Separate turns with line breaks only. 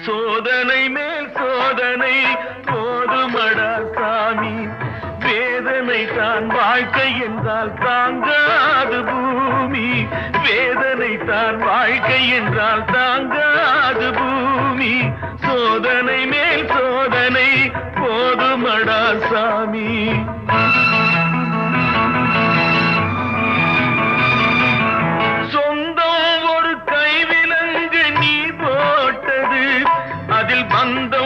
சோதனை மேல் சோதனை போதுமடா சாமி, வேதனை தான் வாழ்க்கை என்றால் தாங்காது பூமி, வேதனை தான் வாழ்க்கை என்றால் தாங்காது பூமி, சோதனை மேல் சோதனை போதுமடா சாமி. சொந்தம் ஒரு கைவிலங்கு நீ போட்டது, அதில் பந்தம்